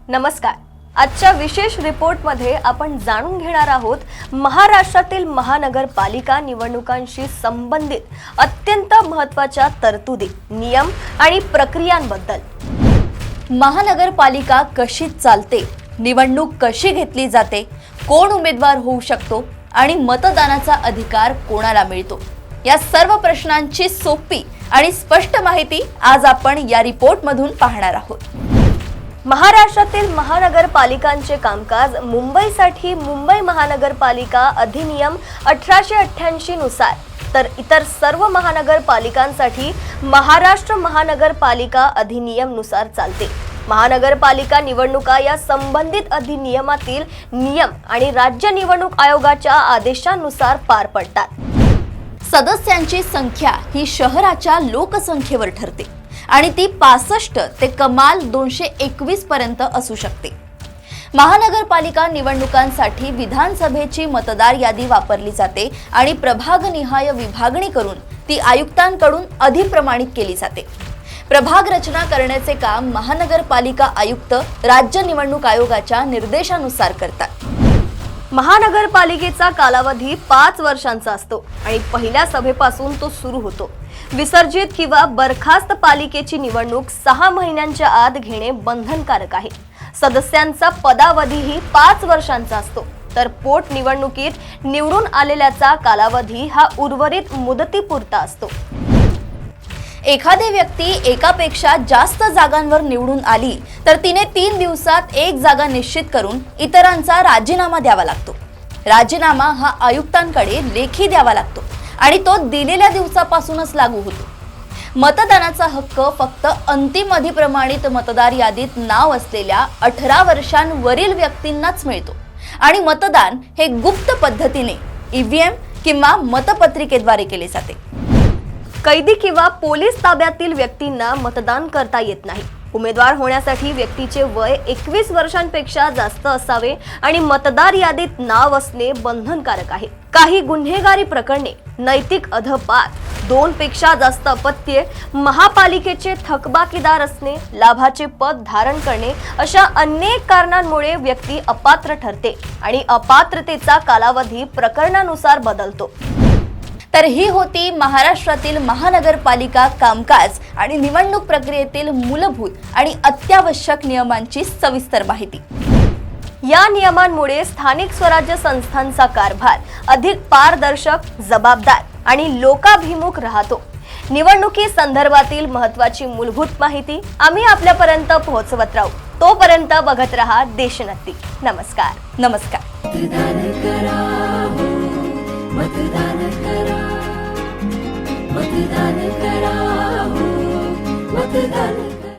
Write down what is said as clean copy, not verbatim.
नमस्कार। आजच्या विशेष रिपोर्टमध्ये आपण जाणून घेणार आहोत महाराष्ट्रातील महानगरपालिका निवडणुकांशी संबंधित अत्यंत महत्त्वाच्या तरतुदी, नियम आणि प्रक्रियांबद्दल। महानगरपालिका कशी चालते, निवडणूक कशी घेतली जाते, कोण उमेदवार होऊ शकतो आणि मतदानाचा अधिकार कोणाला मिळतो, या सर्व प्रश्नांची सोपी आणि स्पष्ट माहिती आज आपण या रिपोर्टमधून पाहणार आहोत। महाराष्ट्रातील महानगरपालिकांचे कामकाज मुंबईसाठी मुंबई महानगरपालिका अधिनियम 1888 नुसार तर इतर सर्व महानगरपालिकांसाठी महाराष्ट्र महानगरपालिका अधिनियम नुसार चालते। महानगरपालिका निवडणुका या संबंधित अधिनियमातील नियम आणि राज्य निवडणूक आयोगाच्या आदेशानुसार पार पडतात। सदस्यांची संख्या ही शहराच्या लोकसंख्येवर ठरते आणि ती 65 ते कमाल 221 पर्यंत असू शकते। महानगरपालिका निवडणुकांसाठी विधानसभेची मतदार यादी वापरली जाते आणि प्रभागनिहाय विभागणी करून ती आयुक्तांकडून अधिप्रमाणित केली जाते। प्रभाग रचना करण्याचे काम महानगरपालिका आयुक्त राज्य निवडणूक आयोगाच्या निर्देशानुसार करतात। महानगरपालिकेचा कालावधी 5 वर्षांचा असतो आणि पहिल्या सभेपासून तो सुरू होतो। विसर्जित किंवा बरखास्त पालिकेची निवडणूक 6 महिन्यांच्या आत घेणे बंधनकारक आहे। सदस्यांचा पदावधीही 5 वर्षांचा असतो, तर पोट निवडणुकीत निवडून आलेल्याचा कालावधी हा उर्वरित मुदतीपुरता असतो। एखादी व्यक्ती एकापेक्षा जास्त जागांवर निवडून आली तर तिने 3 दिवसात एक जागा निश्चित करून इतरांचा राजीनामा द्यावा लागतो। राजीनामा हा आयुक्तांकडे लेखी द्यावा लागतो आणि तो दिलेल्या दिवसापासूनच लागू होतो। मतदानाचा हक्क फक्त अंतिम अधिप्रमाणित मतदार यादीत नाव असलेल्या 18 वर्षांवरील व्यक्तींनाच मिळतो आणि मतदान हे गुप्त पद्धतीने ईव्हीएम किंवा मतपत्रिकेद्वारे केले जाते। कैदी किंवा पोलीस ताब्यातील व्यक्तींना मतदान करता येत नाही। उमेदवार होण्यासाठी व्यक्तीचे वय 21 वर्षांपेक्षा जास्त असावे आणि मतदार यादीत नाव असणे बंधनकारक आहे। काही गुन्हेगारी प्रकरणे, नैतिक अधपात, 2 पेक्षा जास्त अपत्ये, महापालिकेचे थकबाकीदार असणे, लाभाचे पद धारण करणे अशा अनेक कारणांमुळे व्यक्ती अपात्र ठरते आणि अपात्रतेचा कालावधी प्रकरणानुसार बदलतो। तर ही होती महाराष्ट्रातील महानगरपालिका कामकाज आणि निवडणूक प्रक्रियेतील मूलभूत आणि अत्यावश्यक नियमांची सविस्तर माहिती। या नियमांमुळे स्थानिक स्वराज्य संस्थांचा कारभार अधिक पारदर्शक, जबाबदार आणि लोकाभिमुख राहतो। निवडणुकी संदर्भातील महत्त्वाची मूलभूत माहिती आम्ही आपल्यापर्यंत पोहोचवत राहू। तोपर्यंत बघत रहा देशोन्नती। नमस्कार। मतदान करा, मतदान